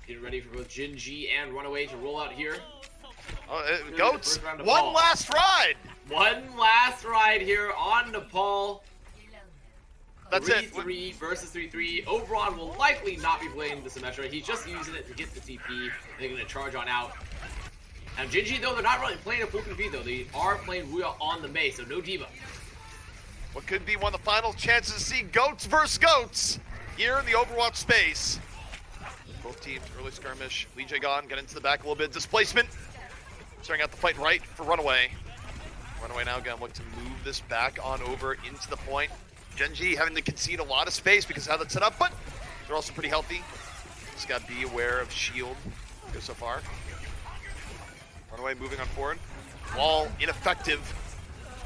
Getting ready for both Gen.G and RunAway to roll out here. Goats, one last ride! One last ride here on Nepal. That's it. 3-3 versus 3-3. Oberon will likely not be playing the Symmetra. He's just using it to get the TP. They're going to charge on out. And Gen.G, though, they're not really playing a full compete, though. They are playing Wuya on the Mei, so no Diva. What could be one of the final chances to see goats versus goats here in the Overwatch space. Both teams, early skirmish. LEGDAY gone, got into the back a little bit. Displacement. Starting out the fight right for RunAway. RunAway now going to look to move this back on over into the point. Gen.G having to concede a lot of space because of how that's set up, but they're also pretty healthy. Just got to be aware of shield so far. RunAway moving on forward. Wall ineffective.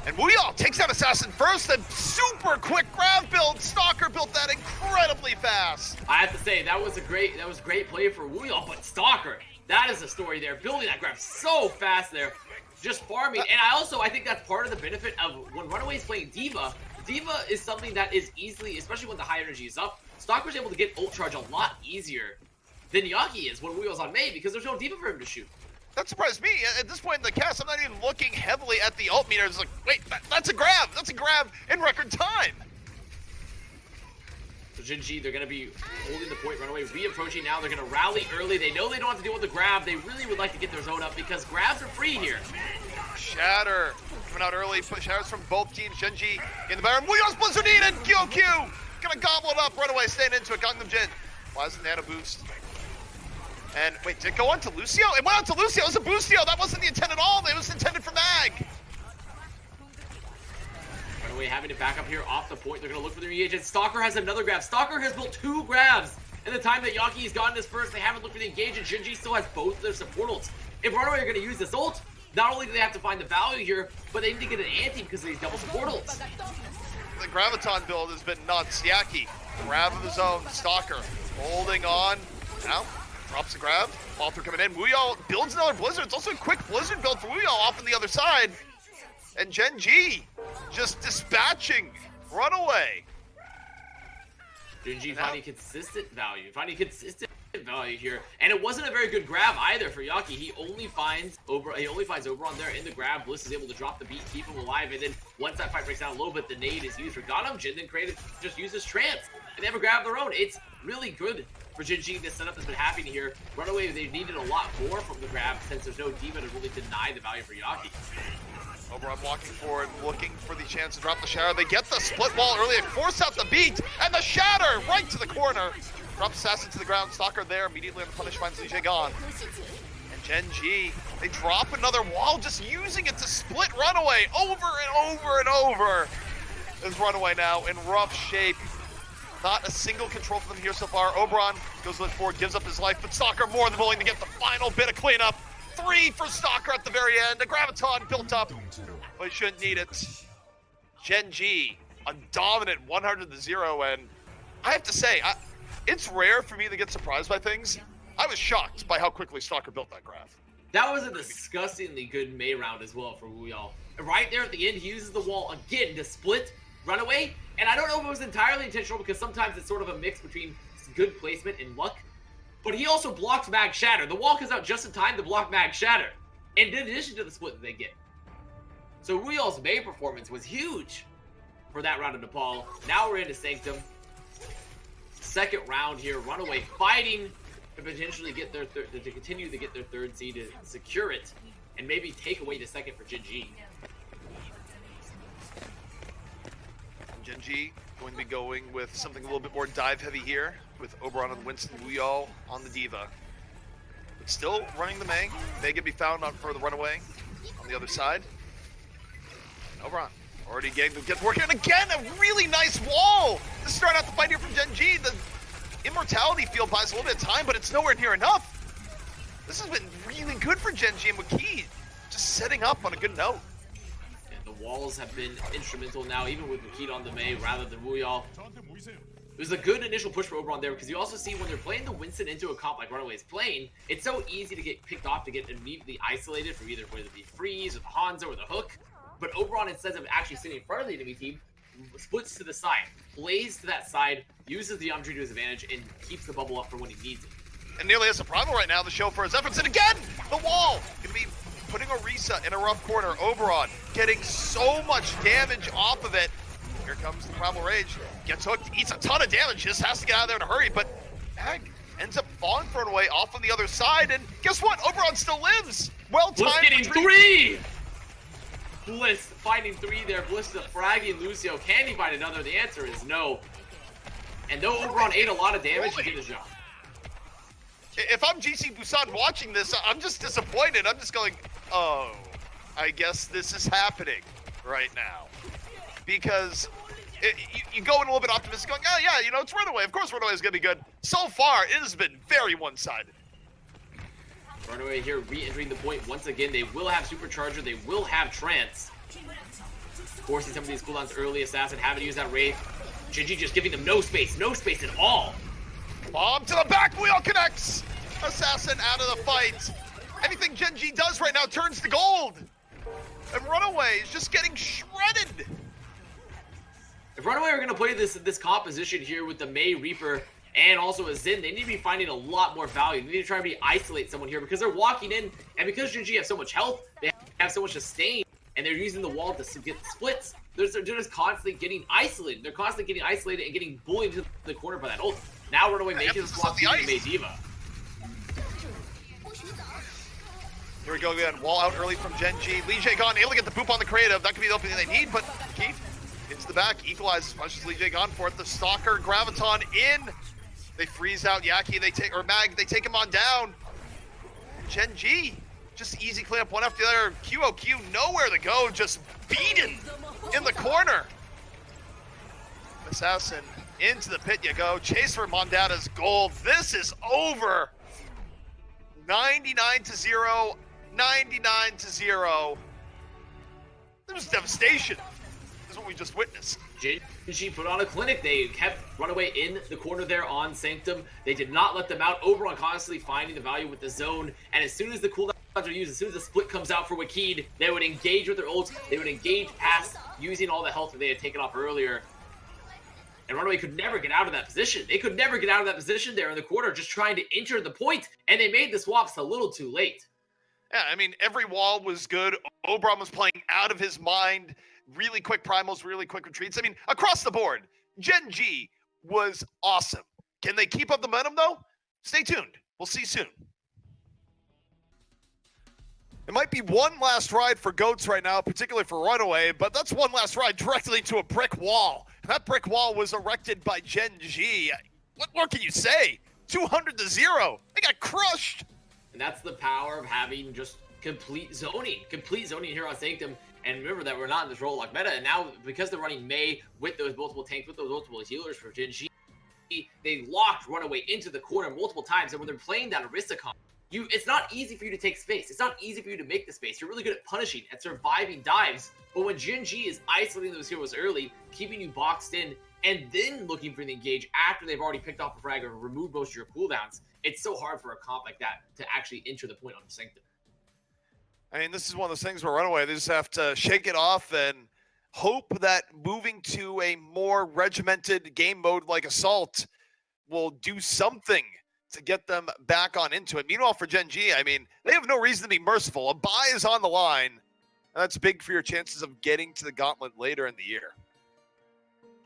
And Wuya takes out Assassin first, then super quick grab build. Stalker built that incredibly fast. I have to say, that was great play for Wuya, but Stalker, that is the story there. Building that grab so fast there, just farming. And I think that's part of the benefit of when RunAway is playing Diva. Diva is something that is easily, especially when the high energy is up, Stalker's able to get ult charge a lot easier than Yaki is when Wuya's on Mei because there's no Diva for him to shoot. That surprised me. At this point in the cast, I'm not even looking heavily at the ult meter. It's like, wait, that's a grab. That's a grab in record time. So Gen.G, they're going to be holding the point. RunAway re-approaching now. They're going to rally early. They know they don't have to deal with the grab. They really would like to get their zone up because grabs are free here. Shatter coming out early. Shatters from both teams. Gen.G in the barrel. Wuya's Blizzard needed. QQ gonna gobble it up. RunAway staying into it. Gangnam Jin. Why is the nano boost? And wait, did it go on to Lucio? It went on to Lucio. It was a boostio. That wasn't the intent at all. It was intended for Mag. RunAway having to back up here off the point. They're going to look for their engage. Stalker has another grab. Stalker has built 2 grabs. In the time that Yaki's gotten his first, they haven't looked for the engage, and Gen.G still has both of their support ults. If RunAway are going to use this ult, not only do they have to find the value here, but they need to get an ante because of these double support ults. The Graviton build has been nuts. Yaki, grab of his own. Stalker holding on. Now, drops the grab. Fall through coming in. Wuya builds another Blizzard. It's also a quick Blizzard build for Wuya off on the other side. And Gen.G just dispatching RunAway. Gen.G finding consistent value. Here, and it wasn't a very good grab either for Yaki. He only finds Oberon there in the grab. Bliss is able to drop the beat, keep him alive, and then once that fight breaks down a little bit, the nade is used for Gangnam Jin, then just uses trance, and they have a grab of their own. It's really good for Gen.G. This setup has been happening here. RunAway, they needed a lot more from the grab since there's no Diva to really deny the value for Yaki. Oberon walking forward, looking for the chance to drop the shatter. They get the split wall early and force out the beat, and the shatter right to the corner. Drops Assassin to the ground. Stalker there immediately on the punish, finds LEGDAY gone. And Gen.G, they drop another wall, just using it to split RunAway over and over and over. There's RunAway now in rough shape. Not a single control for them here so far. Oberon goes forward, gives up his life, but Stalker more than willing to get the final bit of cleanup. 3 for Stalker at the very end. A Graviton built up, but he shouldn't need it. Gen.G, a dominant 100-0, and I have to say, it's rare for me to get surprised by things. I was shocked by how quickly Stalker built that graph. That was a disgustingly good Mei round as well for Wuya. Right there at the end, he uses the wall again to split RunAway. And I don't know if it was entirely intentional because sometimes it's sort of a mix between good placement and luck. But he also blocks Mag Shatter. The wall comes out just in time to block Mag Shatter. In addition to the split that they get. So Wuya's Mei performance was huge for that round of Nepal. Now we're into Sanctum. Second round here, RunAway fighting to potentially get their to continue to get their 3rd seed, to secure it, and maybe take away the 2nd for Gen.G. Gen.G going to be going with something a little bit more dive heavy here, with Oberon and Winston, Wuya on the Diva. But still running the Mei. They can be found for the RunAway on the other side. Oberon already gets working, and again, a really nice wall to start out the fight here from Gen.G. The Immortality field buys a little bit of time, but it's nowhere near enough. This has been really good for Gen.G and Wiki, just setting up on a good note. Yeah, the walls have been instrumental now, even with Wiki on the Mei rather than Wuya. It was a good initial push for Oberon there, because you also see when they're playing the Winston into a comp like RunAway is playing, it's so easy to get picked off, to get immediately isolated from either whether it be Freeze or the Hanzo or the Hook. But Oberon, instead of actually sitting in front of the enemy team, splits to the side, plays to that side, uses the Geometry to his advantage, and keeps the bubble up for when he needs it. and nearly has a primal right now to show for his efforts. And again, the wall gonna be putting Orisa in a rough corner. Oberon getting so much damage off of it. Here comes the primal rage. Gets hooked, eats a ton of damage, just has to get out of there in a hurry, but Mag ends up falling for an away off on the other side, and guess what? Oberon still lives! Well timed. Bliss getting three! Bliss finding three there. Bliss is fragging Lucio. Can he find another? The answer is no. And though Oberon ate a lot of damage, he did his job. If I'm GC Busan watching this, I'm just disappointed. I'm just going, oh, I guess this is happening right now. Because you go in a little bit optimistic, going, oh yeah, you know, it's RunAway. Of course RunAway is going to be good. So far, it has been very one-sided. RunAway here re-entering the point once again. They will have Supercharger. They will have Trance. Forcing some of these cooldowns early. Assassin haven't used that Wraith. Gen.G just giving them no space at all. Bomb to the back wheel connects. Assassin out of the fight. Anything Gen.G does right now turns to gold. And RunAway is just getting shredded. If RunAway are going to play this composition here with the Mei Reaper and also a Xin, they need to be finding a lot more value. They need to try to isolate someone here because they're walking in, and because Gen.G have so much health, they have so much sustain, and they're using the wall to get splits. They're just constantly getting isolated. They're constantly getting isolated and getting bullied to the corner by that ult. Now RunAway making the swap to the Mei Diva. Here we go again. Wall out early from Gen.G. LEGDAY gone, able to get the poop on the creative. That could be the opening they need, but Keith hits the back, equalizes, pushes LEGDAY gone for it. The Stalker, Graviton in. They freeze out Yaki, Mag, they take him on down. Gen.G, just easy cleanup one after the other. QOQ, nowhere to go, just beaten in the corner. Assassin, into the pit you go. Chase for Mondada's gold. This is over. 99-0, 99-0. There was devastation. This is what we just witnessed. Gen.G put on a clinic. They kept RunAway in the corner there on Sanctum. They did not let them out. Oberon constantly finding the value with the zone. And as soon as the cooldowns are used, as soon as the split comes out for Wakid, they would engage with their ults. They would engage past using all the health that they had taken off earlier. And RunAway could never get out of that position. They could never get out of that position there in the corner, just trying to enter the point. And they made the swaps a little too late. Yeah, I mean, every wall was good. Oberon was playing out of his mind. Really quick primals, really quick retreats. I mean, across the board, Gen.G was awesome. Can they keep up the momentum, though? Stay tuned. We'll see soon. It might be one last ride for GOATs right now, particularly for RunAway, but that's one last ride directly to a brick wall. And that brick wall was erected by Gen.G. What more can you say? 200-0. They got crushed. And that's the power of having just complete zoning here on Sanctum. And remember that we're not in this role lock meta, and now because they're running Mei with those multiple tanks, with those multiple healers for Gen.G, they locked RunAway into the corner multiple times. And when they're playing that Orisa comp, it's not easy for you to take space. It's not easy for you to make the space. You're really good at punishing, at surviving dives. But when Gen.G is isolating those heroes early, keeping you boxed in, and then looking for the engage after they've already picked off a frag or removed most of your cooldowns, it's so hard for a comp like that to actually enter the point on Sanctum. I mean, this is one of those things where RunAway, they just have to shake it off and hope that moving to a more regimented game mode like Assault will do something to get them back on into it. Meanwhile, for Gen.G, I mean, they have no reason to be merciful. A bye is on the line, and that's big for your chances of getting to the gauntlet later in the year.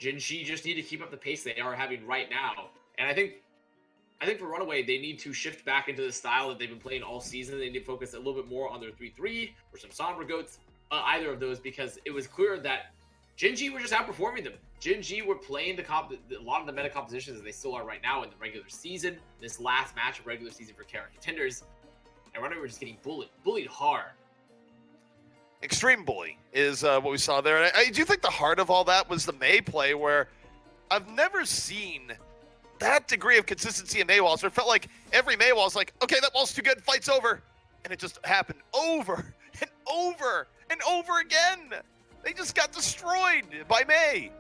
Gen.G just need to keep up the pace they are having right now. And I think for RunAway, they need to shift back into the style that they've been playing all season. They need to focus a little bit more on their 3-3 or some Sombra Goats, either of those, because it was clear that Gen.G were just outperforming them. Gen.G were playing a lot of the meta compositions as they still are right now in the regular season. This last match of regular season for Contenders, and RunAway were just getting bullied hard. Extreme bully is what we saw there. And I do think the heart of all that was the Mei play, where I've never seen that degree of consistency in Mei walls, where it felt like every Mei wall is like, okay, that wall's too good, fight's over. And it just happened over and over and over again. They just got destroyed by Mei.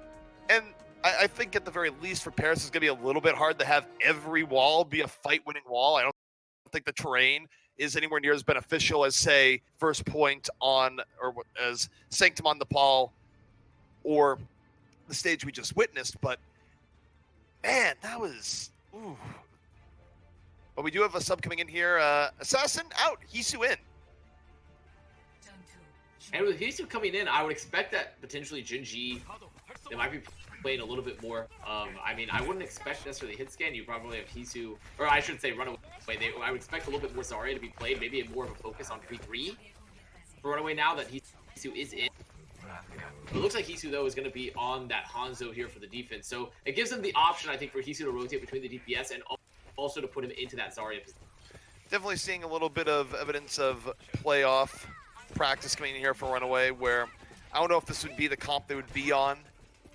And I think at the very least for Paris, it's going to be a little bit hard to have every wall be a fight-winning wall. I don't think the terrain is anywhere near as beneficial as, say, First Point on, or as Sanctum on Nepal, or the stage we just witnessed. But man, that was, ooh. But we do have a sub coming in here. Assassin out, Hisu in. And with Hisu coming in, I would expect that potentially Gen.G, they might be playing a little bit more. I mean, I wouldn't expect necessarily hit scan. You probably have Hisu, or I should say RunAway. I would expect a little bit more Zarya to be played, maybe more of a focus on P3 for RunAway now that Hisu is in. It looks like Hisu, though, is going to be on that Hanzo here for the defense. So it gives them the option, I think, for Hisu to rotate between the DPS and also to put him into that Zarya position. Definitely seeing a little bit of evidence of playoff practice coming in here for RunAway, where I don't know if this would be the comp they would be on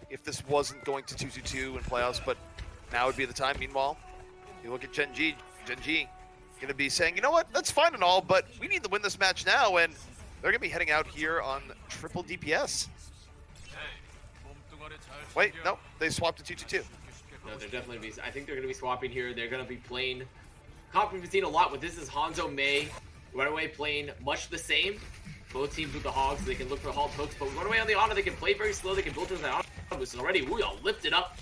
if this wasn't going to 2-2-2 in playoffs, but now would be the time. Meanwhile, you look at Gen.G going to be saying, you know what, that's fine and all, but we need to win this match now, and they're going to be heading out here on triple DPS. Wait, no, they swapped to 2-2-2. No, they're definitely I think they're going to be swapping here. They're going to be playing comp we've seen a lot with this is Hanzo Mei. RunAway playing much the same. Both teams with the hogs, so they can look for halt hooks, but RunAway on the auto, they can play very slow, they can build towards that auto boost. And already, Wuyall lifted up,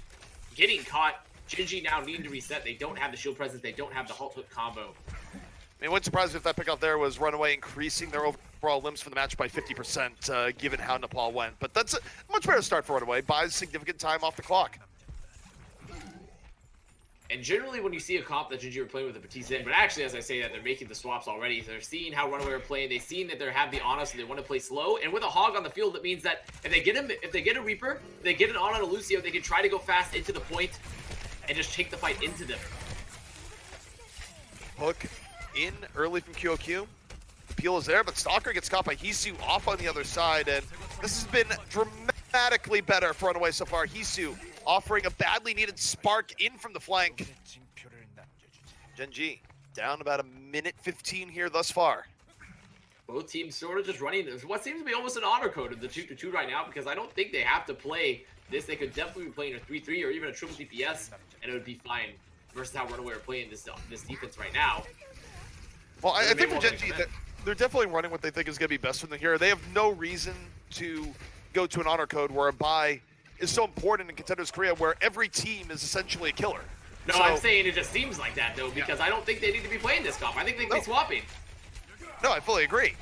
getting caught. Gen.G now needing to reset. They don't have the shield presence, they don't have the halt hook combo. I mean, wouldn't surprise me if that pick out there was RunAway increasing their overall limbs for the match by 50%, given how Nepal went. But that's a much better start for RunAway, buys significant time off the clock. And generally, when you see a comp that Gen.G are playing with a Batiste in, but actually, as I say that, they're making the swaps already. They're seeing how RunAway are playing. They've seen that they have the Ana, so they want to play slow. And with a hog on the field, that means that if they get a Reaper, they get an Ana and a Lucio, they can try to go fast into the point and just take the fight into them. Hook in early from QOQ. The peel is there, but Stalker gets caught by Hisu off on the other side, and this has been dramatically better for RunAway so far. Hisu offering a badly needed spark in from the flank. Gen.G down about 1:15 here thus far. Both teams sort of just running what seems to be almost an honor code of the 2-2 right now, because I don't think they have to play this. They could definitely be playing a 3-3 or even a triple DPS, and it would be fine versus how RunAway are playing this defense right now. Well, I think for Gen.G, they're definitely running what they think is going to be best for them here. They have no reason to go to an honor code where a buy is so important in Contenders Korea, where every team is essentially a killer. No, so, I'm saying it just seems like that, though, because I don't think they need to be playing this comp. I think they can be swapping. No, I fully agree.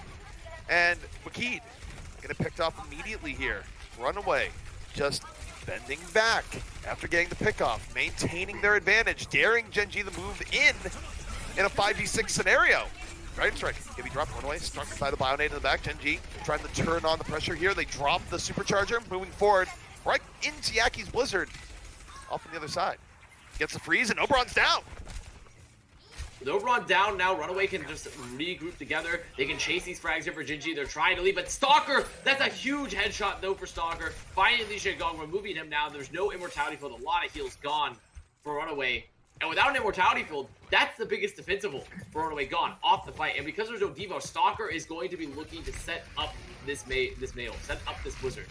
And Wakid getting picked off immediately here. RunAway just bending back after getting the pick off, maintaining their advantage, daring Gen.G to move in a 5v6 scenario. Right strike can be dropped. RunAway struck by the Bionade in the back. Gen.G trying to turn on the pressure here. They drop the supercharger, moving forward right into Yaki's Blizzard. Off on the other side. Gets the freeze, and Oberon's down. With Oberon down now, RunAway can just regroup together. They can chase these frags here for Gen.G. They're trying to leave, but Stalker, that's a huge headshot though for Stalker. Finding LeGday Gong, removing him now. There's no immortality field. A lot of heals gone for RunAway. And without an immortality field, that's the biggest defensible for RunAway, gone off the fight. And because there's no Devo, Stalker is going to be looking to set up this Mail, set up this Blizzard.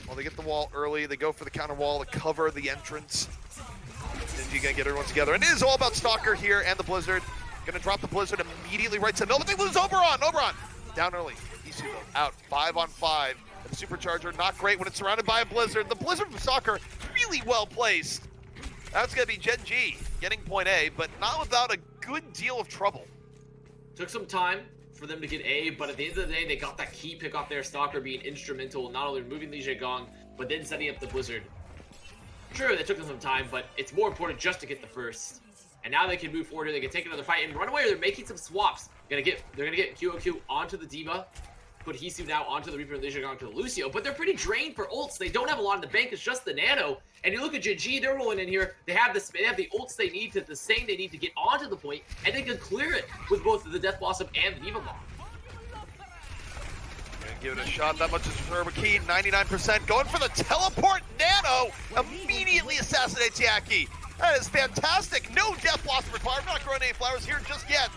Well, they get the wall early. They go for the counter wall to cover the entrance. Gen.G gonna get everyone together. And it is all about Stalker here and the Blizzard. Gonna drop the Blizzard immediately right to the middle, but they lose Oberon! Oberon down early. Hisu out 5-on-5. And the supercharger not great when it's surrounded by a Blizzard. The Blizzard from Stalker really well placed. That's gonna be Gen.G getting point A, but not without a good deal of trouble. Took some time for them to get A, but at the end of the day, they got that key pick off there. Stalker being instrumental in not only removing LeGday Gong, but then setting up the Blizzard. Sure, they took them some time, but it's more important just to get the first. And now they can move forward here. They can take another fight and RunAway. They're making some swaps. They're gonna get QOQ onto the D.Va, put Hisu now onto the Reaper and LeGday Gong to the Lucio. But they're pretty drained for ults. They don't have a lot in the bank. It's just the Nano. And you look at Gen.G, they're rolling in here. They have the ults they need to get onto the point, and they can clear it with both the Death Blossom and the D.Va Bomb. Give it a shot. That much is for Wakid. 99%. Going for the teleport Nano. Immediately assassinates Yaki. That is fantastic. No death blossom required. Not growing any flowers here just yet.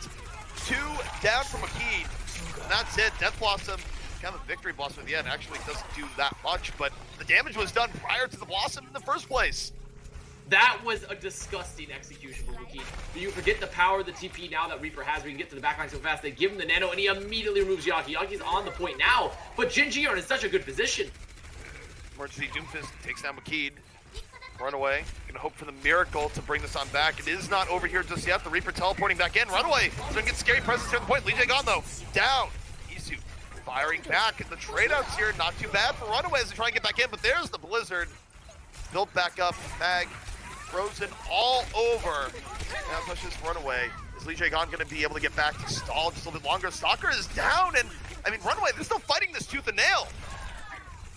2 down from Wakid. And that's it. Death blossom. Kind of a victory blossom at the end. Actually doesn't do that much, but the damage was done prior to the blossom in the first place. That was a disgusting execution from Wakid. But you forget the power of the TP now that Reaper has. We can get to the backline so fast. They give him the Nano, and he immediately removes Yaki. Yaki's on the point now, but Gen.G are in such a good position. Emergency Doomfist takes down Wakid. RunAway gonna hope for the miracle to bring this on back. It is not over here just yet. The Reaper teleporting back in. RunAway is gonna get scary presence here at the point. LEGDAY gone though. Down. Isu firing back. And the trade outs here, not too bad for RunAway as they try and get back in, but there's the Blizzard. Built back up. Mag frozen all over. Now pushes RunAway. Is LEGDAY gone gonna be able to get back to stall just a little bit longer? Stalker is down, and I mean RunAway, they're still fighting this tooth and nail.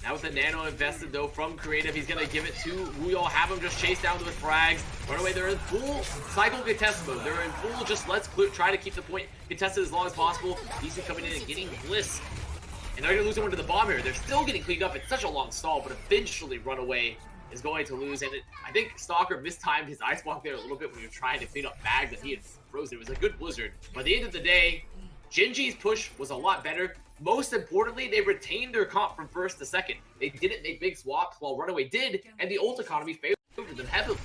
Now with the nano invested though from Creative, he's gonna give it to Wuyall, have him just chase down with frags. RunAway, they're in full cycle contest mode. They're in full just let's try to keep the point contested as long as possible. DC coming in and getting Bliss. And they're gonna lose someone to the bomb here. They're still getting cleaned up. It's such a long stall, but eventually RunAway is going to lose. And I think Stalker mistimed his ice block there a little bit when he was trying to clean up Mag that he had frozen. It was a good Blizzard. But at the end of the day, Gen.G's push was a lot better. Most importantly, they retained their comp from first to second. They didn't make big swaps while RunAway did, and the ult economy favored them heavily.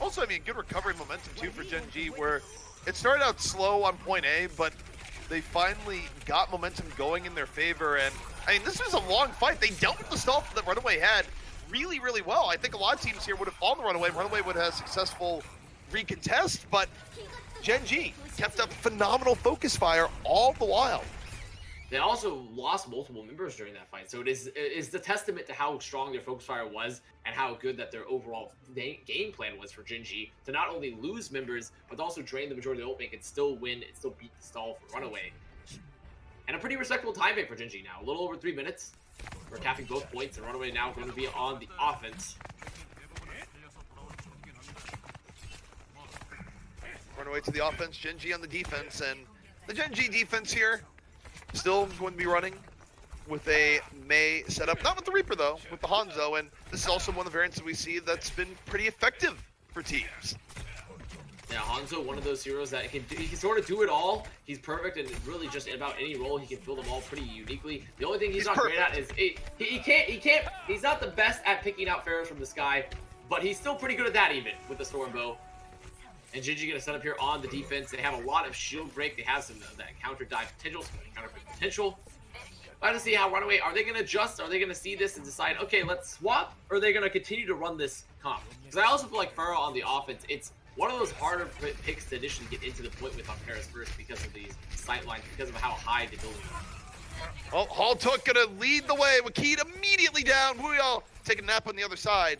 Also, I mean, good recovery momentum too for Gen.G, where it started out slow on point A, but they finally got momentum going in their favor. And I mean, this was a long fight. They dealt with the stall that RunAway had really, really well. I think a lot of teams here would have fallen to RunAway. RunAway would have successful recontest, but Gen.G kept up phenomenal focus fire all the while. They also lost multiple members during that fight, so it is the testament to how strong their focus fire was and how good that their overall game plan was for Gen.G to not only lose members, but also drain the majority of the ult bank and still win and still beat the stall for RunAway. And a pretty respectable time bank for Gen.G now, a little over 3 minutes. We're capping both points, and RunAway now going to be on the offense. RunAway to the offense, Gen.G on the defense, and the Gen.G defense here still going to be running with a Mei setup. Not with the Reaper though, with the Hanzo, and this is also one of the variants that we see that's been pretty effective for teams. Yeah, Hanzo, one of those heroes that he can sort of do it all. He's perfect and really just in about any role he can fill them all pretty uniquely. The only thing he's not great at is he's not the best at picking out pharaohs from the sky, but he's still pretty good at that even with the storm bow. And Gen.G gonna set up here on the defense. They have a lot of shield break. They have some of that counter dive potential, some counter pick potential. I have to see how RunAway, are they gonna adjust? Are they gonna see this and decide, okay, let's swap? Or are they gonna continue to run this comp? Because I also feel like Pharaoh on the offense, it's one of those harder picks to initially get into the point with on Paris first because of these sight lines, because of how high the building is. Well, Haltuk gonna lead the way. Wakid immediately down. Wuyall taking a nap on the other side.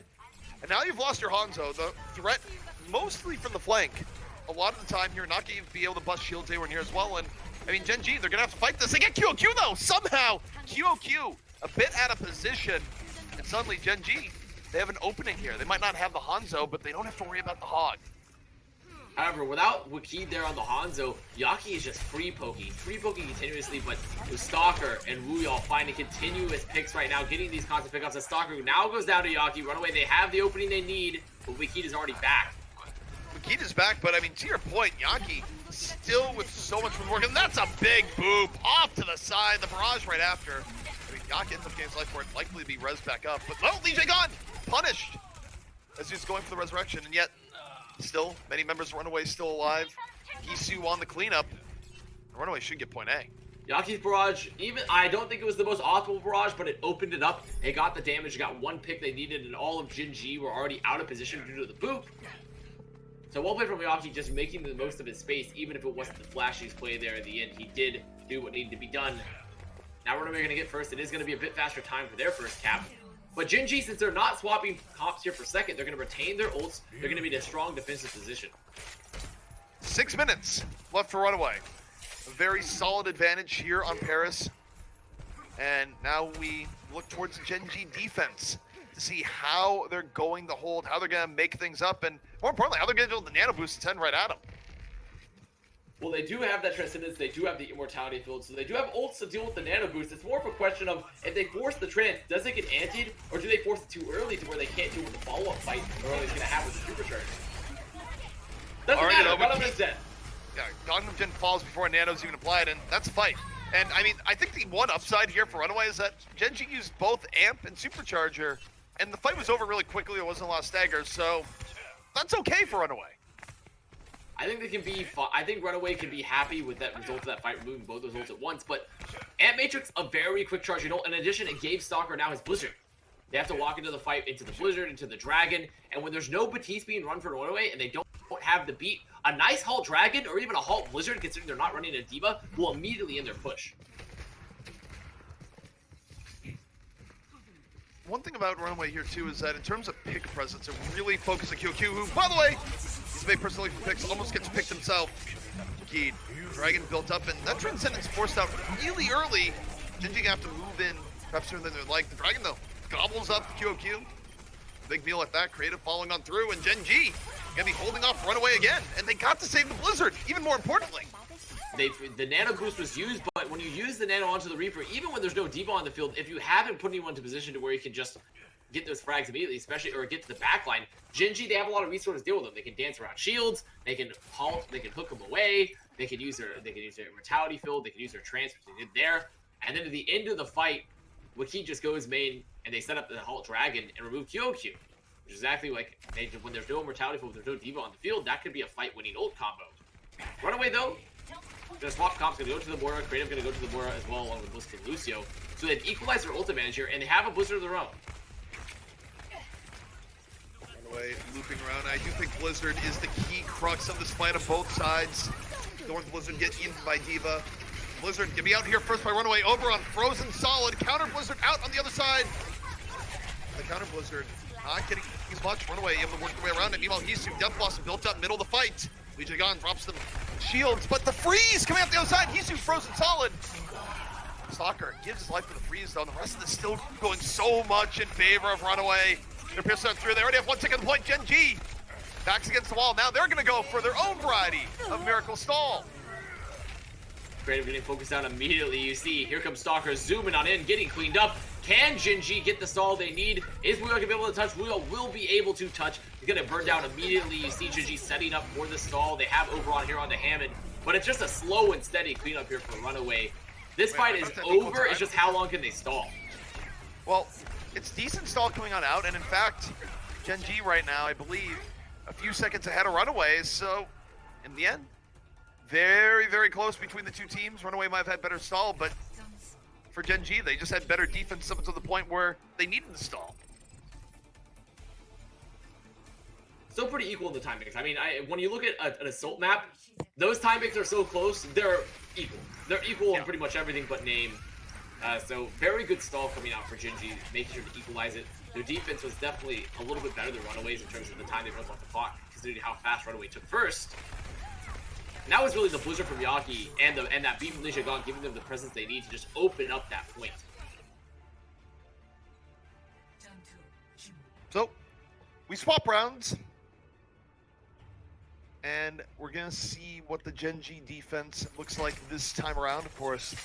And now you've lost your Hanzo. The threat mostly from the flank. A lot of the time here, not going to be able to bust shields anywhere near as well. And I mean, Gen.G, they're going to have to fight this. They get QOQ though, somehow. QOQ, a bit out of position. And suddenly Gen.G, they have an opening here. They might not have the Hanzo, but they don't have to worry about the Hog. However, without Wakid there on the Hanzo, Yaki is just free poking continuously, but with Stalker and Wuyall finding continuous picks right now, getting these constant pickups. As Stalker now goes down to Yaki, RunAway, they have the opening they need, but Wakid is already back. Wakid is back, but I mean, to your point, Yaki still with so much work, and that's a big boop off to the side, the barrage right after. I mean, Yaki ends up getting his life for it, likely to be res back up, but no, LEGDAY gone, punished as he's going for the resurrection, and yet still many members of RunAway still alive. Isu on the cleanup. RunAway should get point A. Yaki's barrage, I don't think it was the most optimal barrage, but it opened it up. It got the damage, got one pick they needed, and all of Gen.G were already out of position due to the boop. So well played from Yaki, just making the most of his space, even if it wasn't the flashiest play there in the end. He did do what needed to be done. Now RunAway going to get first. It is going to be a bit faster time for their first cap. But Gen.G, since they're not swapping comps here for second, they're going to retain their ults. They're going to be in a strong defensive position. 6 minutes left for RunAway. A very solid advantage here on Paris. And now we look towards the Gen.G defense to see how they're going to hold, how they're going to make things up, and more importantly, how they're going to do the nano boost to 10 right at them. Well, they do have that Transcendence, they do have the Immortality field, so they do have ults to deal with the nano boost. It's more of a question of, if they force the Trance, does it get antied, or do they force it too early to where they can't deal with the follow-up fight they're always going to have with the Supercharge? Doesn't matter, Gundam is dead. Yeah, Gundam Gen falls before Nano's even applied, and that's a fight. And I mean, I think the one upside here for RunAway is that Gen.G used both Amp and Supercharger, and the fight was over really quickly. There wasn't a lot of staggers, so that's okay for RunAway. I think they can be. I think RunAway can be happy with that result of that fight, removing both those ults at once. But Amp Matrix, a very quick charging ult. In addition, it gave Stalker now his Blizzard. They have to walk into the fight, into the Blizzard, into the Dragon, and when there's no Batiste being run for RunAway and they don't have the beat, a nice Halt Dragon or even a Halt Blizzard, considering they're not running a D.Va, will immediately end their push. One thing about RunAway here too is that in terms of pick presence, it really focuses on QQ, who, by the way, he's made personally for picks, almost gets picked himself. Keyed. Dragon built up, and that Transcendence forced out really early. Gen.G gonna have to move in, perhaps sooner than they'd like. The Dragon, though, gobbles up the QQ. Big meal at that, creative following on through, and Gen.G gonna be holding off RunAway again, and they got to save the Blizzard, even more importantly. The nano boost was used, but when you use the nano onto the Reaper, even when there's no D.Va on the field, if you haven't put anyone into position to where you can just get those frags immediately, especially, or get to the backline, Gen.G, they have a lot of resources to deal with them. They can dance around shields, they can halt, they can hook them away, they can use their mortality field, they can use their transfer, they did there. And then at the end of the fight, Wiki just goes main, and they set up the Halt Dragon and remove QOQ. Which is exactly like, when there's no mortality field, there's no D.Va on the field, that could be a fight-winning ult combo. RunAway, though, gonna swap comps, gonna go to the Moira, Creative gonna go to the Moira as well, along with Blizzard and Lucio. So they've equalized their ult advantage here, and they have a Blizzard of their own. RunAway looping around. I do think Blizzard is the key crux of this fight on both sides. Don't want Blizzard get eaten by D.Va. Blizzard gonna be out here first by RunAway, over on Frozen Solid. Counter Blizzard out on the other side. The counter Blizzard not getting as much. RunAway able to work their way around it. Meanwhile, Hisu, Death Blossom built up middle of the fight. LeGDAY drops them shields, but the freeze coming out the other side. Hisu Frozen Solid. Stalker gives his life for the freeze though. The rest of this still going so much in favor of RunAway. They're piercing through. They already have one tick on the point. Gen.G backs against the wall. Now they're going to go for their own variety of Miracle Stall. Creative getting focused down immediately. You see, here comes Stalker zooming on in, getting cleaned up. Can Gen.G get the stall they need? Is Wuyo going to be able to touch? Wuyo will be able to touch. He's going to burn down immediately. You see Gen.G setting up for the stall. They have Overon here on the Hammond, but it's just a slow and steady cleanup here for RunAway. This fight is over. It's just how long can they stall? Well, it's decent stall coming on out, and in fact, Gen.G right now, I believe, a few seconds ahead of RunAway, so in the end, very, very close between the two teams. RunAway might have had better stall, but for Gen.G, they just had better defense up to the point where they needed the stall. Still pretty equal in the timings. I mean, when you look at an assault map, those timings are so close, they're equal. They're equal in pretty much everything but name. So very good stall coming out for Gen.G, making sure to equalize it. Their defense was definitely a little bit better than RunAway's in terms of the time they runs off the clock, considering how fast RunAway took first. And that was really the Blizzard from Yaki and that beat from LeGDAY giving them the presence they need to just open up that point. So, we swap rounds. And we're going to see what the Gen.G defense looks like this time around. Of course,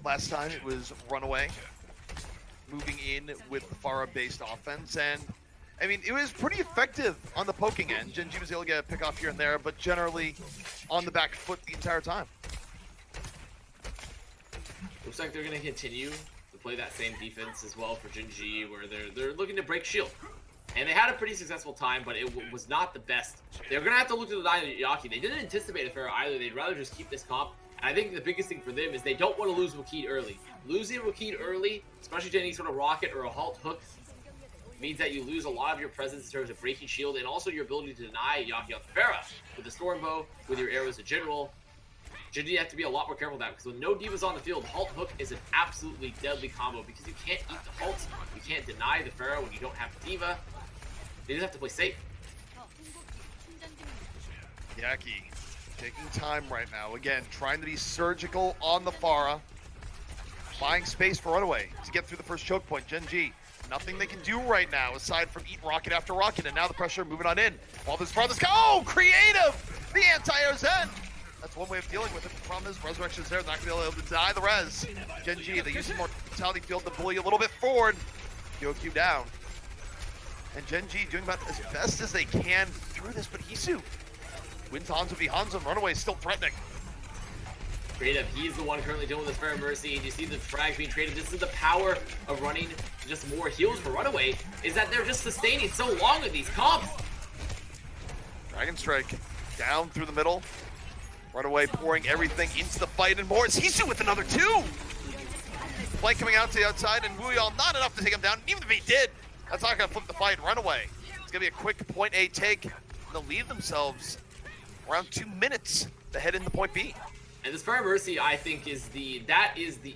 last time it was RunAway moving in with the Pharah-based offense. And, I mean, it was pretty effective on the poking end. Gen.G was able to get a pick off here and there, but generally on the back foot the entire time. Looks like they're going to continue to play that same defense as well for Gen.G, where they're looking to break shield. And they had a pretty successful time, but it was not the best. They're going to have to look to the Yaki. They didn't anticipate a Pharah either. They'd rather just keep this comp. And I think the biggest thing for them is they don't want to lose Wakid early. Losing Wakid early, especially to any sort of rocket or a halt hook, means that you lose a lot of your presence in terms of breaking shield and also your ability to deny Yaki off the Pharah. With the Storm Bow, with your arrows in general, Gen.G have to be a lot more careful with that, because with no divas on the field, halt hook is an absolutely deadly combo because you can't eat the halts, you can't deny the Pharah when you don't have the diva. They just have to play safe. Yaki taking time right now. Again, trying to be surgical on the Pharah. Buying space for RunAway to get through the first choke point. Gen.G, nothing they can do right now aside from eat rocket after rocket. And now the pressure moving on in. While this Pharah, oh, creative! The anti-air Zen! That's one way of dealing with it. The problem is Resurrection's there. Not going to be able to deny the res. Gen.G, they use some more mortality field to bully a little bit forward. QQ down. And Gen.G doing about as best as they can through this, but Hisu wins Hanzah v Hanzah. RunAway is still threatening. Creative, he's the one currently dealing with this Pharah Mercy, and you see the frags being traded. This is the power of running just more heals for RunAway, is that they're just sustaining so long with these comps. Dragon Strike down through the middle. RunAway pouring everything into the fight, and Morris Hisu with another two. Flank coming out to the outside, and Wuyal not enough to take him down. Even if he did, That's not gonna flip the fight. RunAway. It's gonna be a quick point A take. They'll leave themselves around 2 minutes to head into point B. And this Fire Mercy, I think, is the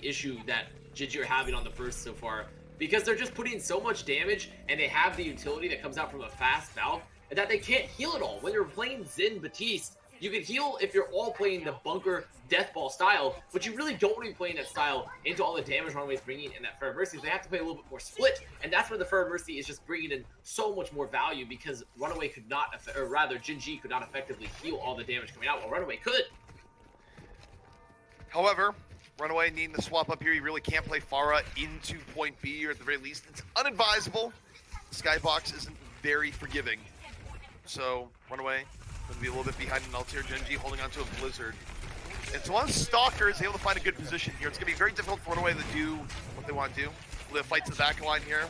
issue that Gen.G are having on the first so far. Because they're just putting so much damage, and they have the utility that comes out from a fast Valve, and that they can't heal at all. When you're playing Zen Batiste, you can heal if you're all playing the bunker deathball style, but you really don't want to be playing that style into all the damage RunAway is bringing in that Fire Mercy. So they have to play a little bit more split, and that's where the Fire Mercy is just bringing in so much more value, because RunAway could not, or rather Gen.G could not effectively heal all the damage coming out, while RunAway could. However, RunAway needing to swap up here. You really can't play Pharah into point B, or at the very least, it's unadvisable. The skybox isn't very forgiving. So, RunAway going to be a little bit behind an ult here. Gen.G holding onto a Blizzard. And so once Stalker is able to find a good position here, it's going to be very difficult for RunAway to do what they want to do. Live fight to the back line here.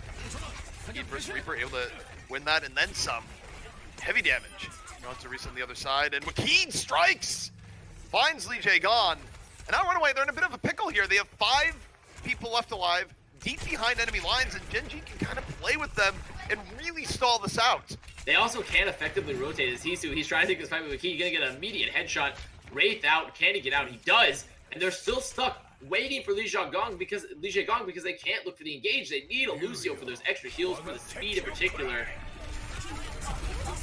Heat versus Reaper, able to win that, and then some. Heavy damage. Onto Reese on the other side, and McKean strikes! Finds LEGDAY gone. And now RunAway, they're in a bit of a pickle here. They have 5 people left alive, deep behind enemy lines, and Gen.G can kind of play with them and really stall this out. They also can't effectively rotate as Hisu. He's trying to take this fight with McKee. He's going to get an immediate headshot. Wraith out. Can he get out? He does. And they're still stuck waiting for LeGdaY Gong because they can't look for the engage. They need a Lucio for those extra heals, for the speed in particular.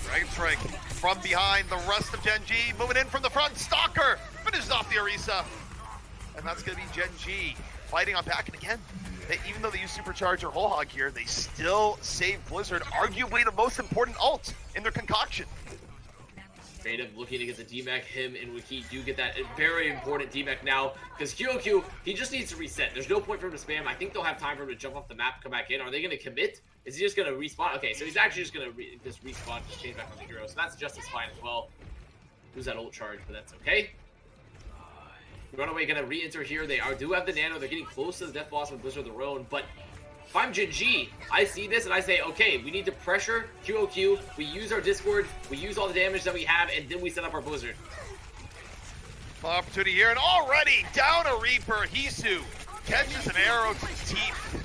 Dragon Strike from behind. The rest of Gen.G moving in from the front. Stalker finishes off the Orisa. And that's going to be Gen.G fighting on back. And again, even though they use Supercharge or Whole Hog here, they still save Blizzard, arguably the most important ult in their concoction. Creative looking to get the DMAC. Him and Wiki do get that very important DMAC now, because QOQ, he just needs to reset. There's no point for him to spam. I think they'll have time for him to jump off the map, come back in. Are they going to commit? Is he just going to respawn? Okay, so he's actually just going to respawn, just change back on the hero. So that's just as fine as well. Lose that ult charge, but that's okay. RunAway going to re-enter here. They do have the nano. They're getting close to the death boss with Blizzard of their own, but if I'm Gen.G, I see this and I say, okay, we need to pressure QOQ. We use our Discord. We use all the damage that we have, and then we set up our Blizzard. Opportunity here, and already down a Reaper. Hisu catches an arrow to the teeth.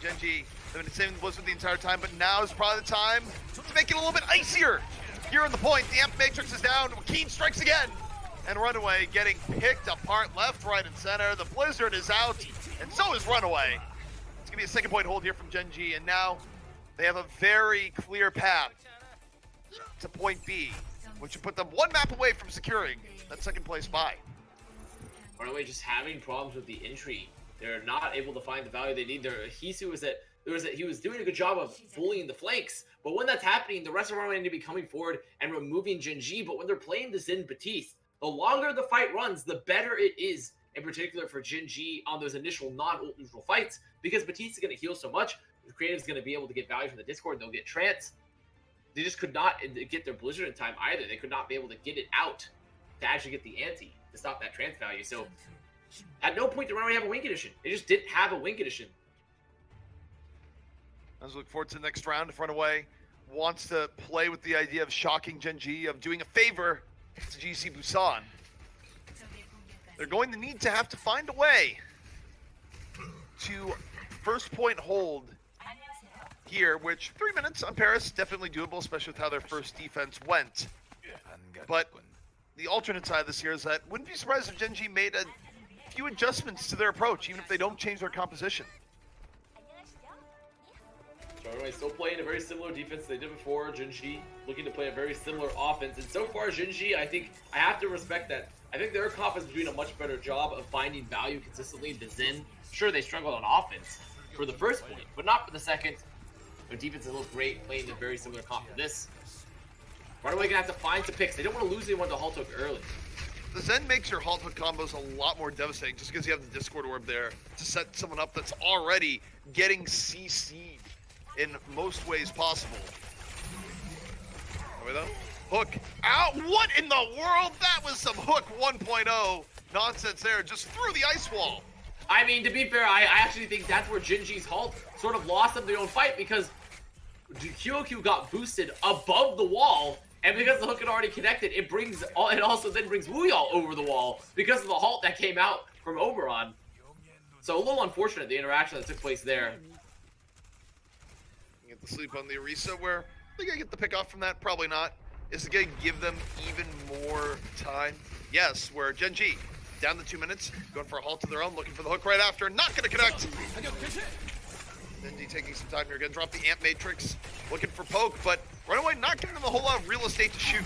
Gen.G, they've been saving the Blizzard the entire time, but now is probably the time to make it a little bit icier. Here on the point, the Amp Matrix is down. Keen strikes again. And RunAway getting picked apart left, right, and center. The Blizzard is out, and so is RunAway. It's going to be a second point hold here from Gen.G, and now they have a very clear path to point B, which would put them 1 map away from securing that second place bye. RunAway just having problems with the entry. They're not able to find the value they need. Hisu was that he was doing a good job of bullying the flanks, but when that's happening, the rest of RunAway need to be coming forward and removing Gen.G. But when they're playing the Zen Batiste, the longer the fight runs, the better it is, in particular for Gen.G on those initial non-ult neutral fights, because Batiste is going to heal so much. The creative is going to be able to get value from the Discord. They'll get trance. They just could not get their Blizzard in time either. They could not be able to get it out to actually get the ante to stop that trance value. So at no point did RunAway have a win condition. They just didn't have a win condition. As we look forward to the next round, if RunAway wants to play with the idea of shocking Gen.G, of doing a favor to GC Busan, they're going to need to have to find a way to first point hold here, which 3 minutes on Paris, definitely doable, especially with how their first defense went. But the alternate side of this here is that wouldn't be surprised if Gen.G made a few adjustments to their approach, even if they don't change their composition. RunAway still playing a very similar defense they did before. Gen.G looking to play a very similar offense. And so far, Gen.G, I think I have to respect that. I think their comp is doing a much better job of finding value consistently. The Zen, sure, they struggled on offense for the first point, but not for the second. Their defense look great, playing a very similar comp to this. RunAway gonna have to find some picks. They don't want to lose anyone to Halt Hook early. The Zen makes your Halt Hook combos a lot more devastating just because you have the Discord Orb there to set someone up that's already getting CC'd in most ways possible. Are we though? Hook out. What in the world? That was some Hook 1.0 nonsense there, just through the ice wall. I mean, to be fair, I actually think that's where Gen.G's Halt sort of lost them their own fight, because QOQ got boosted above the wall, and because the hook had already connected, it also then brings Wuyao over the wall because of the Halt that came out from Oberon. So a little unfortunate, the interaction that took place there. Get the sleep on the Orisa, where are they gonna get the pick off from that? Probably not. Is it gonna give them even more time? Yes, where Gen.G down the 2 minutes, going for a halt of their own, looking for the hook right after, not gonna connect. Gen.G taking some time here, gonna drop the Amp Matrix, looking for poke, but RunAway not giving them a whole lot of real estate to shoot.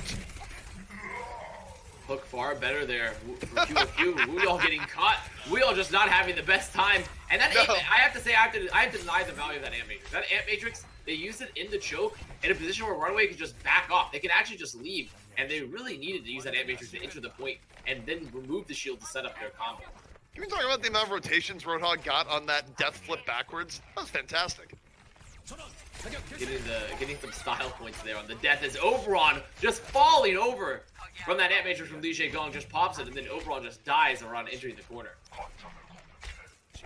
Hook far better there for QQ. We all getting caught. We all just not having the best time. And that I have to say, I have to deny the value of that Amp Matrix. That Amp Matrix, they used it in the choke in a position where RunAway could just back off. They can actually just leave. And they really needed to use that Amp Matrix to enter the point and then remove the shield to set up their combo. Can we talk about the amount of rotations Roadhog got on that death flip backwards? That was fantastic. Getting some style points there on the death as Oberon just falling over from that Amp Matrix from LeGDAY just pops it, and then Oberon just dies around entering the corner.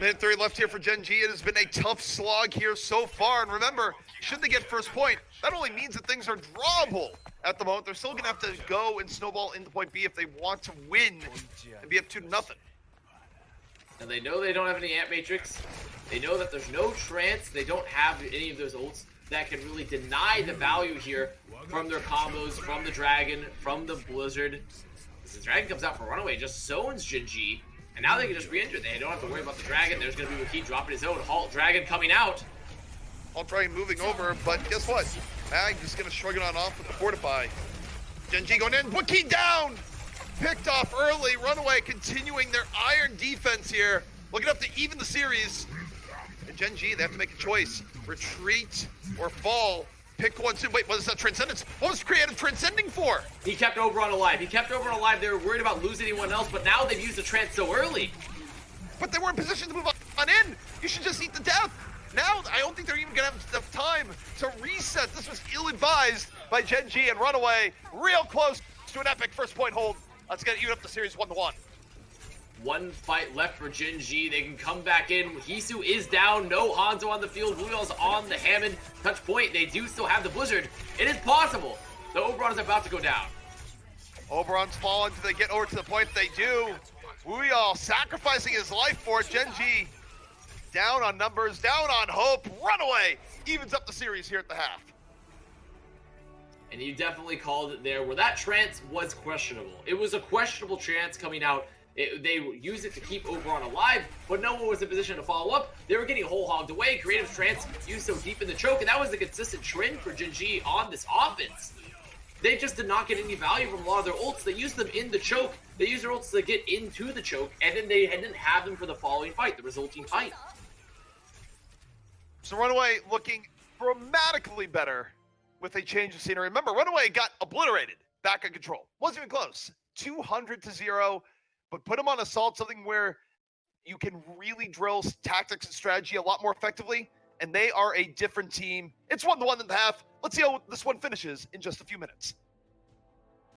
Minute 3 left here for Gen.G. It has been a tough slog here so far, and remember, should they get first point, that only means that things are drawable at the moment. They're still gonna have to go and snowball into point B if they want to win and be up 2-0. And they know they don't have any Amp Matrix. They know that there's no trance. They don't have any of those ults that can really deny the value here from their combos, from the Dragon, from the Blizzard. As the Dragon comes out for RunAway, just zones Gen.G, and now they can just re-enter. They don't have to worry about the Dragon. There's going to be Wiki dropping his own. Halt Dragon coming out. Halt Dragon moving over, but guess what? Mag is going to shrug it on off with the Fortify. Gen.G going in, Wiki down! Picked off early, RunAway continuing their iron defense here. Looking up to even the series. And Gen.G, they have to make a choice. Retreat or fall. Pick one, two. Wait, what is that Transcendence? What was Creative transcending for? He kept Oberon alive. He kept Oberon alive. They were worried about losing anyone else, but now they've used the trance so early. But they were in position to move on in. You should just eat the death. Now, I don't think they're even going to have enough time to reset. This was ill-advised by Gen.G and RunAway. Real close to an epic first point hold. Let's get even up the series 1-1. One fight left for Gen.G. They can come back in. Hisu is down. No Hanzo on the field. Wheels on the Hammond. Touch point. They do still have the Blizzard. It is possible. The Oberon is about to go down. Oberon's fallen. Do they get over to the point? They do. Wuyall sacrificing his life for it. Gen.G down on numbers, down on hope. RunAway evens up the series here at the half. And you definitely called it there where that trance was questionable. It was a questionable trance coming out. They used it to keep Oberon alive, but no one was in position to follow up. They were getting whole hogged away. Creative's trance used so deep in the choke, and that was the consistent trend for Gen.G on this offense. They just did not get any value from a lot of their ults. They used them in the choke. They used their ults to get into the choke, and then they didn't have them for the following fight, the resulting fight. So RunAway looking dramatically better with a change of scenery. Remember, RunAway got obliterated back in control. Wasn't even close. 200-0. But put them on Assault, something where you can really drill tactics and strategy a lot more effectively, and they are a different team. It's 1-1 in the half. Let's see how this one finishes in just a few minutes.